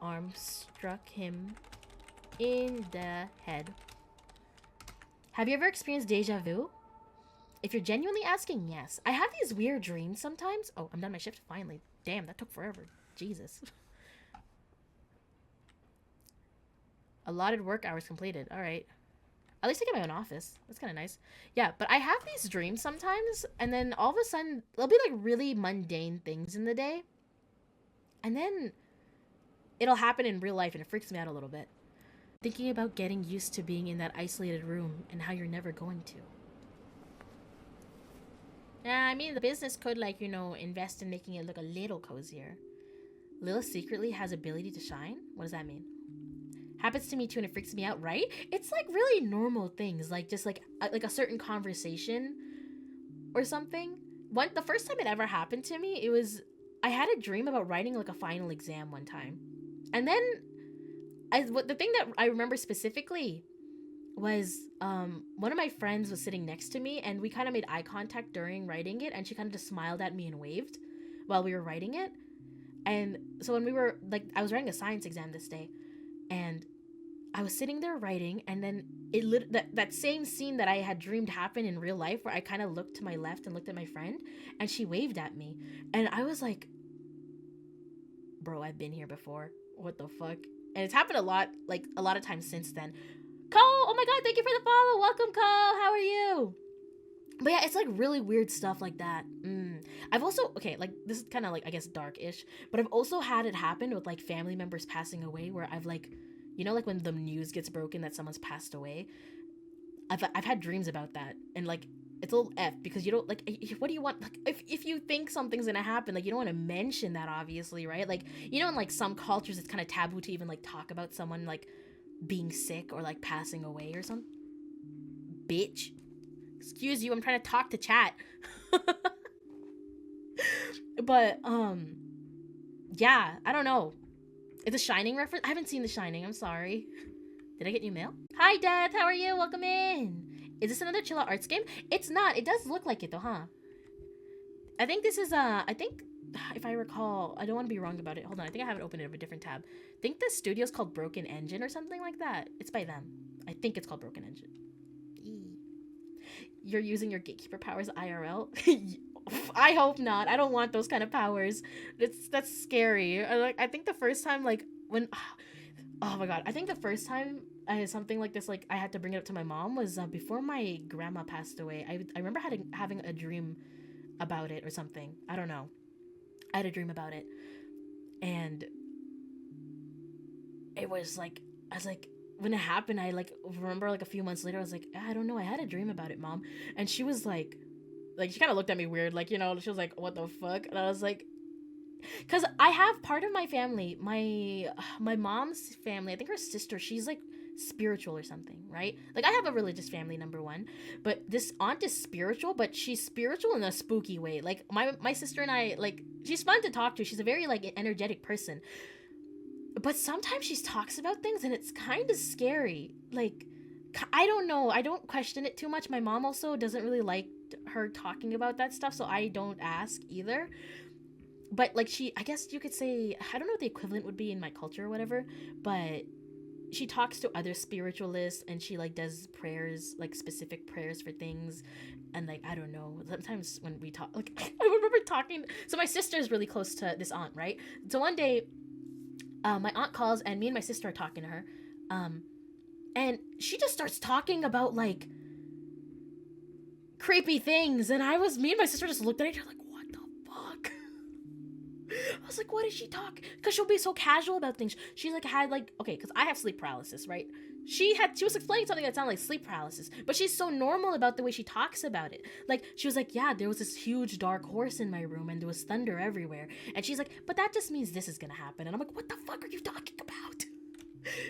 arm struck him in the head. Have you ever experienced deja vu? If you're genuinely asking, yes. I have these weird dreams sometimes. Oh, I'm done my shift finally. Damn, that took forever. Jesus. Allotted work hours completed. All right. At least I get my own office. That's kind of nice. Yeah, but I have these dreams sometimes, and then all of a sudden, there'll be like really mundane things in the day. And then it'll happen in real life, and it freaks me out a little bit. Thinking about getting used to being in that isolated room and how you're never going to. Yeah, I mean, the business could, like, you know, invest in making it look a little cozier. Lilith secretly has ability to shine? What does that mean? Happens to me too, and it freaks me out, right? It's like really normal things, like just like a certain conversation or something. The first time it ever happened to me, it was I had a dream about writing like a final exam one time, and then the thing that I remember specifically was one of my friends was sitting next to me, and we kind of made eye contact during writing it, and she kind of just smiled at me and waved while we were writing it. And so when we were like, I was writing a science exam this day, and I was sitting there writing, and then that same scene that I had dreamed happened in real life, where I kind of looked to my left and looked at my friend, and she waved at me, and I was like, bro, I've been here before. What the fuck? And it's happened a lot of times since then. Cole, oh my god, thank you for the follow. Welcome, Cole. How are you? But yeah, it's like really weird stuff like that. I've also, okay, like this is kind of like, I guess, dark-ish, but I've also had it happen with like family members passing away, where I've like, you know, like when the news gets broken that someone's passed away, I've had dreams about that, and like it's a little F, because you don't like, what do you want, like if you think something's gonna happen, like you don't want to mention that, obviously, right? Like, you know, in like some cultures it's kind of taboo to even like talk about someone like being sick or like passing away or something. Bitch, excuse you, I'm trying to talk to chat. But yeah, I don't know. It's a Shining reference. I haven't seen The Shining, I'm sorry. Did I get new mail? Hi Death, how are you? Welcome in. Is this another chill out arts game? It's not. It does look like it though, huh? I think this is I think, if I recall, I don't want to be wrong about it. Hold on, I think I have it open in a different tab. I think the studio's called Broken Engine or something like that. It's by them. I think it's called Broken Engine. You're using your Gatekeeper powers IRL? I hope not. I don't want those kind of powers. That's scary. I think the first time, like, when, oh my god, I think the first time I had something like this, like I had to bring it up to my mom, was before my grandma passed away. I remember having a dream about it or something. I don't know. I had a dream about it, and it was like, I was like, when it happened, I like remember like a few months later, I was like, I don't know, I had a dream about it, Mom. And she was like she kind of looked at me weird, like, you know, she was like, what the fuck? And I was like, because I have part of my family, my mom's family, I think her sister, she's like spiritual or something, right? Like, I have a religious family, number one, but this aunt is spiritual, but she's spiritual in a spooky way. Like, my sister and I, like, she's fun to talk to. She's a very like energetic person, but sometimes she talks about things and it's kind of scary. Like, I don't know, I don't question it too much. My mom also doesn't really like her talking about that stuff, so I don't ask either. But like, I guess you could say, I don't know what the equivalent would be in my culture or whatever, but she talks to other spiritualists, and she like does prayers, like specific prayers for things. And like, I don't know, sometimes when we talk, like, I remember talking, so my sister is really close to this aunt, right? So one day, my aunt calls, and me and my sister are talking to her, and she just starts talking about like creepy things, and me and my sister just looked at each other like, what the fuck? I was like, what is she talking? Because she'll be so casual about things. She like had like, okay, because I have sleep paralysis, right? She was explaining something that sounded like sleep paralysis, but she's so normal about the way she talks about it. Like, she was like, yeah, there was this huge dark horse in my room, and there was thunder everywhere. And she's like, but that just means this is gonna happen. And I'm like, what the fuck are you talking about?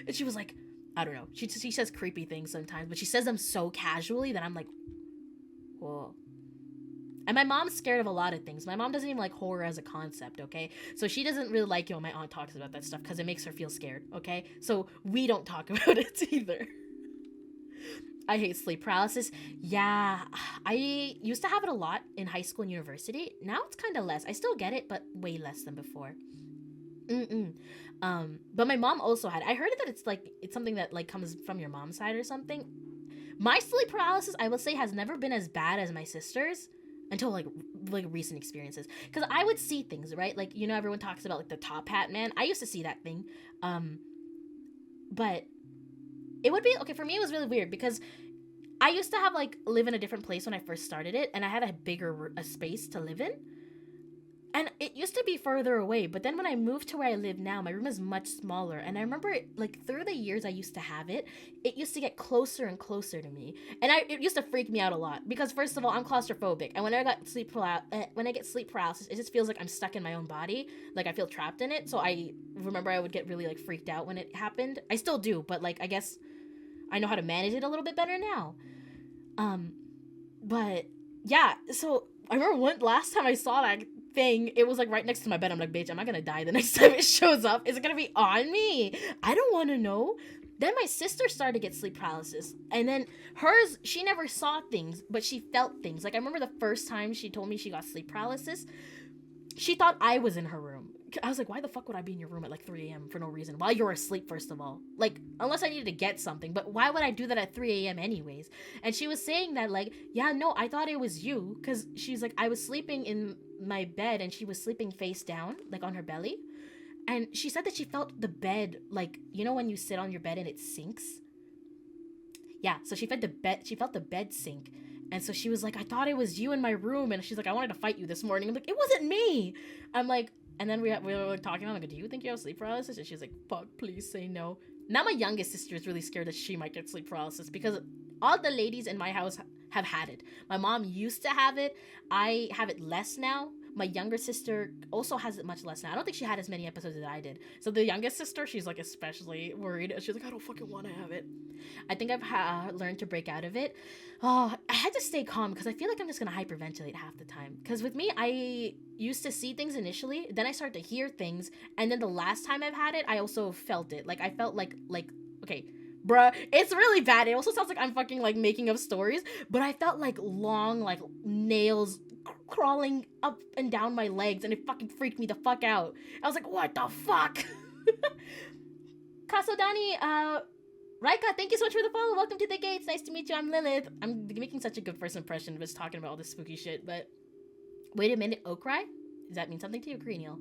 And she was like, I don't know. She says creepy things sometimes, but she says them so casually that I'm like, whoa. And my mom's scared of a lot of things. My mom doesn't even like horror as a concept, okay? So she doesn't really like it when my aunt talks about that stuff, because it makes her feel scared, okay? So we don't talk about it either. I hate sleep paralysis. Yeah, I used to have it a lot in high school and university. Now it's kind of less. I still get it, but way less than before. Mm-mm. But my mom also had. I heard that it's something that like comes from your mom's side or something. My sleep paralysis, I will say, has never been as bad as my sister's until like recent experiences. Because I would see things, right? Like, you know, everyone talks about like the top hat man. I used to see that thing. Um, but it would be okay for me. It was really weird because I used to have like live in a different place when I first started it, and I had a bigger a space to live in. And it used to be further away, but then when I moved to where I live now, my room is much smaller. And I remember it, like through the years I used to have it, it used to get closer and closer to me, and it used to freak me out a lot because first of all, I'm claustrophobic, and when I got when I get sleep paralysis, it just feels like I'm stuck in my own body, like I feel trapped in it. So I remember I would get really like freaked out when it happened. I still do, but like I guess I know how to manage it a little bit better now. Um, but yeah, so I remember one last time I saw that thing, it was like right next to my bed. I'm like, bitch, am I gonna die the next time it shows up? Is it gonna be on me? I don't wanna know. Then my sister started to get sleep paralysis. And then hers, she never saw things, but she felt things. Like I remember the first time she told me she got sleep paralysis, she thought I was in her room. I was like, why the fuck would I be in your room at like 3 a.m. for no reason? While you're asleep, first of all. Like, unless I needed to get something. But why would I do that at 3 a.m. anyways? And she was saying that, like, yeah, no, I thought it was you. Because she's like, I was sleeping in my bed and she was sleeping face down, like on her belly. And she said that she felt the bed, like, you know when you sit on your bed and it sinks? Yeah, so she felt the bed sink. And so she was like, I thought it was you in my room. And she's like, I wanted to fight you this morning. I'm like, it wasn't me. I'm like, and then we were like talking. I'm like, do you think you have sleep paralysis? And she's like, fuck, please say no. Now my youngest sister is really scared that she might get sleep paralysis because all the ladies in my house have had it. My mom used to have it. I have it less now. My younger sister also has it much less now. I don't think she had as many episodes as I did. So the youngest sister, she's like especially worried. She's like, I don't fucking want to have it. I think I've learned to break out of it. Oh, I had to stay calm because I feel like I'm just gonna hyperventilate half the time. Because with me, I used to see things initially, then I started to hear things, and then the last time I've had it, I also felt it. Like I felt like okay, bruh, it's really bad. It also sounds like I'm fucking like making up stories, but I felt like long like nails crawling up and down my legs, and it fucking freaked me the fuck out. I was like, what the fuck? Kasodani, Raika, thank you so much for the follow. Welcome to the gates. Nice to meet you. I'm Lillith. I'm making such a good first impression of just talking about all this spooky shit, but wait a minute, Okrai? Does that mean something to you, Cranial?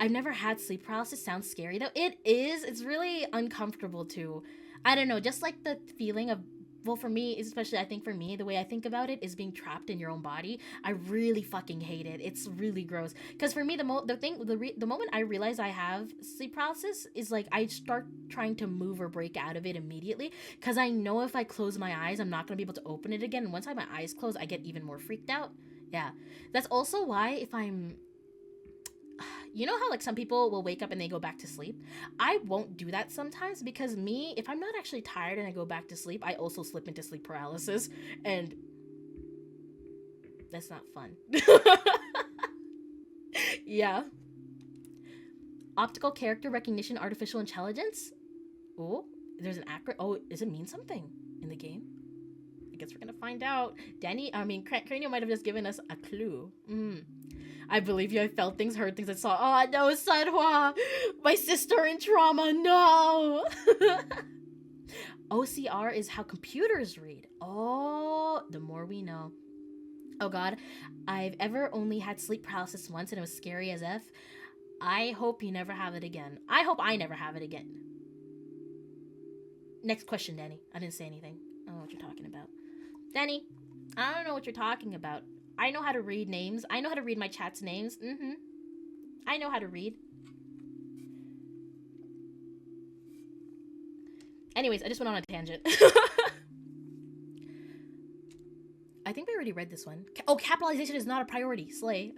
I've never had sleep paralysis. Sounds scary though. It is. It's really uncomfortable too. I don't know, just like the feeling of, well, for me, especially I think for me, the way I think about it is being trapped in your own body. I really fucking hate it. It's really gross. Because for me, the moment I realize I have sleep paralysis is like I start trying to move or break out of it immediately. Because I know if I close my eyes, I'm not gonna be able to open it again. And once I have my eyes closed, I get even more freaked out. Yeah, that's also why if I'm, you know how like some people will wake up and they go back to sleep? I won't do that sometimes because me, if I'm not actually tired and I go back to sleep, I also slip into sleep paralysis, and that's not fun. Yeah. Optical character recognition artificial intelligence? Oh, there's an acronym. Oh, does it mean something in the game? I guess we're gonna find out. Cranial might have just given us a clue. I believe you. I felt things, heard things, I saw. Oh no, Sanhua! My sister in trauma, no! OCR is how computers read. Oh, the more we know. Oh god, I've ever only had sleep paralysis once and it was scary as F. I hope you never have it again. I hope I never have it again. Next question, Danny. I didn't say anything. I don't know what you're talking about. Danny, I don't know what you're talking about. I know how to read names. I know how to read my chat's names. I know how to read. Anyways, I just went on a tangent. I think we already read this one. Oh, capitalization is not a priority. Slay.